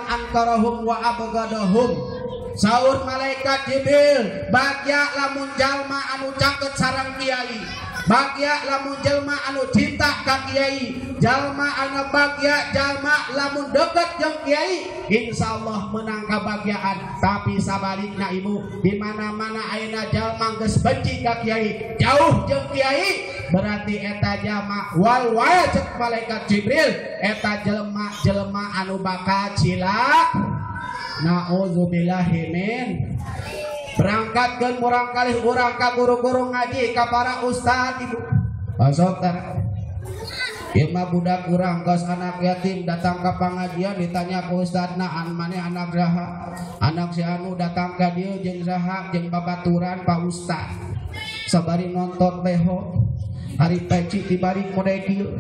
ankarahum wa abgadahum. Saur malaikat Jibril, bagya lamun jalma anu caket sareng kiai, bagya lamun jalma anu cinta ka kiai, jalma anu bagya jalma lamun deket jeung kiai, insyaallah menang kabagyaan. Tapi sabalikna ibu, di mana-mana ayeuna jalma geus benci ka kiai, jauh jeung kiai, berarti eta jalma wal cek malaikat Jibril, eta jelema anu bakal cilak. Nauzubillahi min. Berangkatkeun murang kalih urang ka guru-guru ngaji, ka para ustad ibu. Masuk tara. Ieu mah budak urang kos anak yatim datang ka pangajian ditanya ku ustadna, an maneh anak saha? Anak si anu datang ka dieu jeung saha? Jeung babaturan Pak Ustad. Sabari nonton beho. Hari peci dibari model kieu.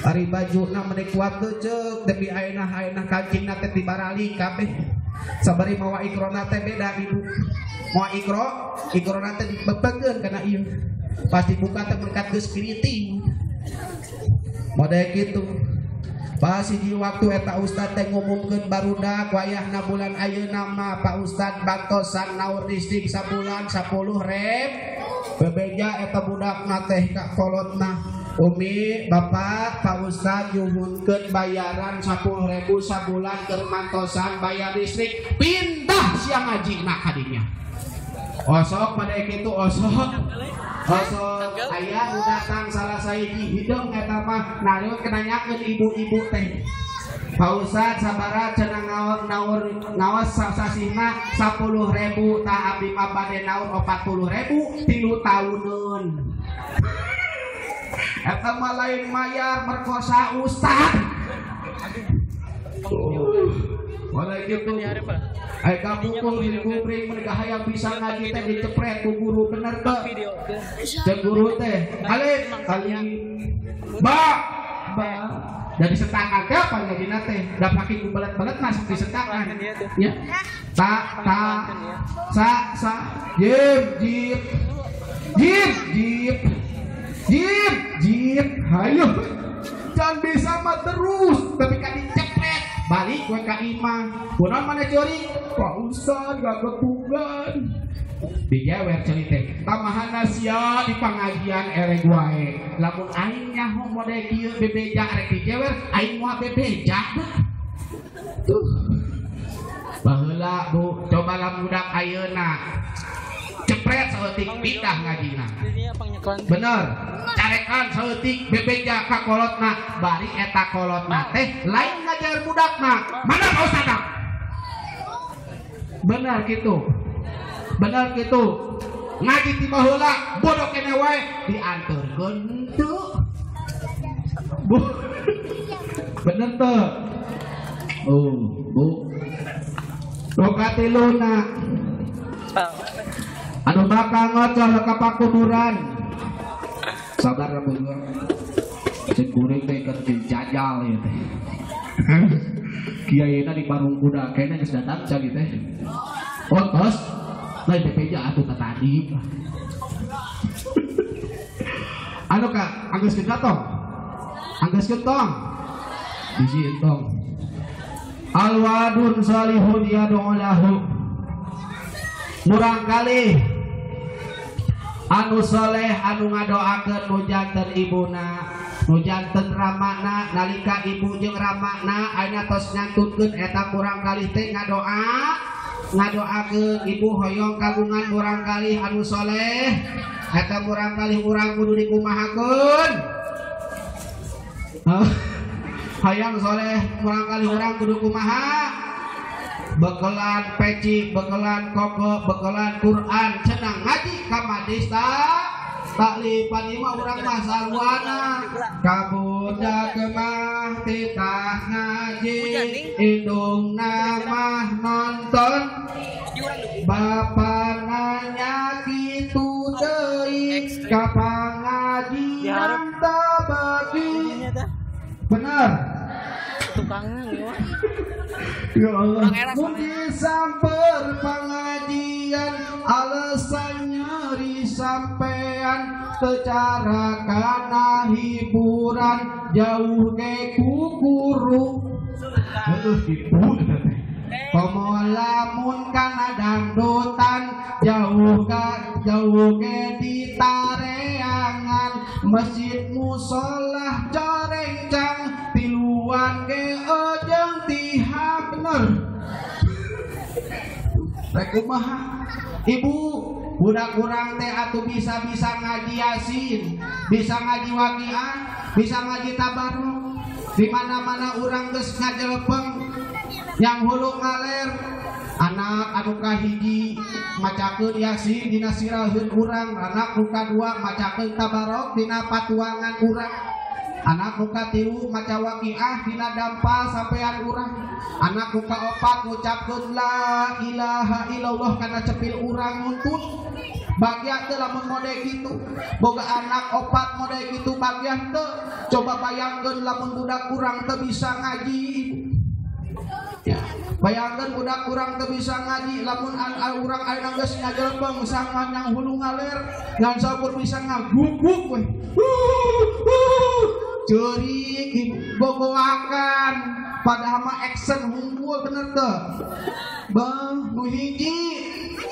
Hari bajuna meneh kuat teu ceuk, tapi ayeuna kancingna teh dibarali kabeh. Sabari mawa ikrona teh beda ibu. Mawa ikrona teh dibebegeun kana ieu. Pas dibuka teh berkat geus kiriting. Model kitu. Pas hiji waktu eta ustad teh ngumumkeun barudak wayahna bulan ayeuna mah Pak Ustad bantosan naur listrik sabulan 10.000. Bebeja eta budakna teh ka kolotna. Umi, Bapak, Pak Ustad nyuhunkeun bayaran 10.000 sabulan keur mantosan bayar listrik. Pindah siang ngajina kadinya. Osok pada kitu osok aya nu datang salah sahiji hidung eta mah naon kenanyakeun ibu-ibu teh. Pak Ustad sabaraha cenah naur ngaos sasasihna 10.000 tah abdi mah bade naur 40.000 3 tauneun. Eta mah lain mayar merkosa ustad. Mulai gitu. Ai kapukul di kupring mereka hayang bisa ngaji teh dicepret ku guru bener teh. Jeung guru teh, alif. Ba. Dari setakan teh apa ngajina teh? Da pake ku belet-belet masuk di setakan. Ya. Sa. Jip, hayo. Jangan bisa mah terus, tapi kan dicepret. Balik gue ka imah. Kunaon mana curi? Pak Ustad gak ketugan. Dijewer curi teh. Tamahana sia di pangajian ereg wae. Lamun aing nyaho model kieu bebeja arek dijewer, aing moal bebeja. Tuh. Baheula Bu, coba lamun budak ayeuna. Cepret saeutik pindah ngajina. Bener. Carekan saeutik bebeja ka kolotna, bari eta kolotna teh lain ngajar budakna. Mana Pak Ustad? Bener gitu. Ngaji ti baheula bodoh kene wae dianturkeun teu. Bener teu? Bu. Lokatiluna. Anu bakal ngocor ka pakuburan. Sabar Bu. Cek kuring teh keur jajal ieu teh. Kiyaina di Parung Kuda kayaknya geus datang cagi teh. Ontos lain bebeja atuh tadi. Anu ka anggeus ketong. Bisi entong. Alwadun salihun yad'u lahu. Murang kali anu soleh anu ngadoakeun nu janten ibuna, nu janten ramana nalika ibu jeung ramana ayeuna tos nyantutkeun eta kurang kali teh ngadoakeun ibu hoyong kagungan murang kali anu soleh eta murang kali urang kudu dikumahakeun. Hayang soleh murang kali urang kudu kumaha? Bekelan peci, bekelan koko, bekelan Quran, cenang ngaji ka madista. Taklipan lima urang mah sarwana. Kabudak mah titah ngaji, indungna mah nonton. Bapa nanya kitu teuing, ka pangajian teu bagi. Bener. Tukangnya ya Allah, mungkin samper pengajian alasan nyeri sampean secara karena hiburan jauh ke kukuru. Aduh, ibu komo lamun kana dangdutan jauh ge di tareangan masjid musolah corencang tiluan ge ojeng tihak bener rek kumaha ibu budak kurang teh atuh bisa ngaji Yasin, bisa ngaji Waqiah, bisa ngaji Tabarruk. Di mana-mana urang geus ngajelepeng yang hulu ngaler anak anu kahiji macakeun Yasin dina siraheun urang, anak nu kadua macakeun Tabarruk dina patuangan urang, anak nu katilu maca Waqiah dina dampal sampean urang, anak nu kaopat ngucapkeun la ilaha illallah kana cepil urang nuntun. Bagian teh lamun mode gitu boga anak opat mode gitu bagian teh coba bayangkeun lamun budak kurang teh bisa ngaji ya bayangkeun budak kurang teh bisa ngaji lamun urang ayeuna geus ngajelpeng sangan yang hulu ngaler ngan sakur bisa ngaguguk we ceurik bogoakan padahal mah action unggul bener teh bang nu hiji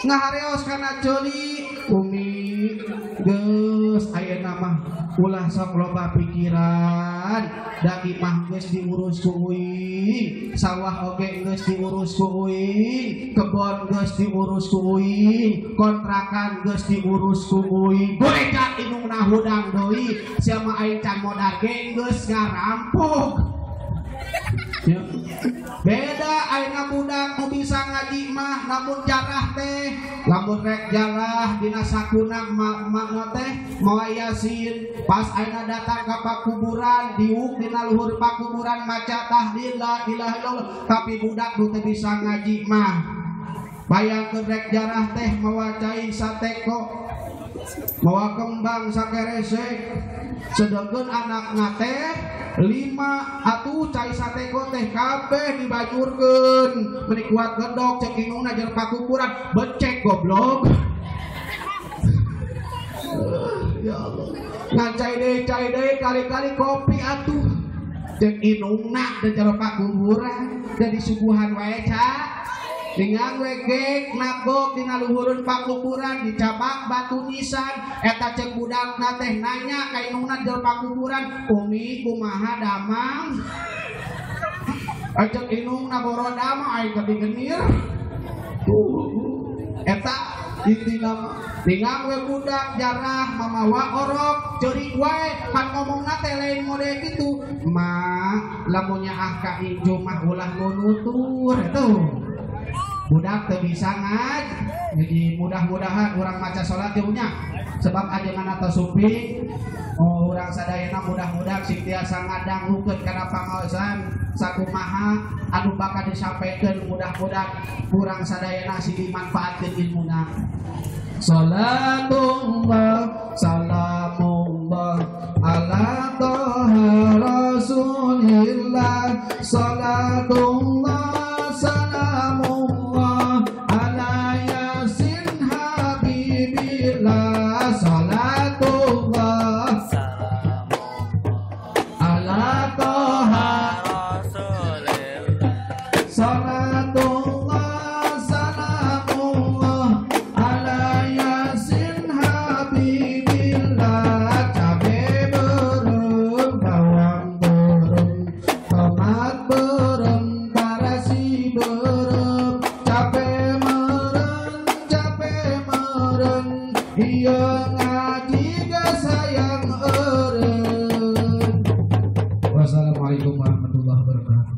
ngahareos kana ceuli umi geus ayeuna mah ulah sok loba pikiran da imah geus diurus ku uing sawah oge geus diurus ku uing kebon geus diurus ku uing kontrakan geus diurus ku uing goreja indungna hudang deui sia mah aing can modal ge geus ngarampok ya. Beda ayeuna budak nu bisa ngaji mah namun jarah teh lamun rek jarah dina sakuna makna teh mawa Yasin pas ayeuna datang ka pakuburan diuk dina luhur pakuburan maca tahlil la ilaha illallah tapi budak nu teu bisa ngaji mah bayangkeun rek jarah teh mawa cai sateko mawa kembang sakerese sedengkeun anakna teh 5 atuh cai sateko teh kabeh dibajurkeun meuni kuat gedog cek indungna jeung pakuburan becek goblok ya Allah ngan cai deui kali-kali kopi atuh cek indungna teh jeung pakuburan jadi suguhan wae ca dengan wegek nabok dina luhureun pakuburan dicabak batu nisan eta cek budak teh nanya ka indungna jeung pakuburan umi kumaha damang ajak indungna boroda mah aya teu digenir eta intina dengan we budak jarah mamawa orok ceurik wae pan ngomongna teh lain mode kitu mah lamunnya ah ka ijo mah ulah nutur tuh budak teu bisa ngaji jadi mudah-mudahan urang maca salat nya sebab ajengan atau suping urang sadayana mudah-mudahan sing tiasa ngadanglukeun kana pangaosan sakumaha anu bakal disampaikeun mudah-mudahan urang sadayana sing dimanfaatkeun ilmuna salatullah salamullah ala toha rasulillah salatullah salamullah Wassalamualaikum warahmatullahi wabarakatuh.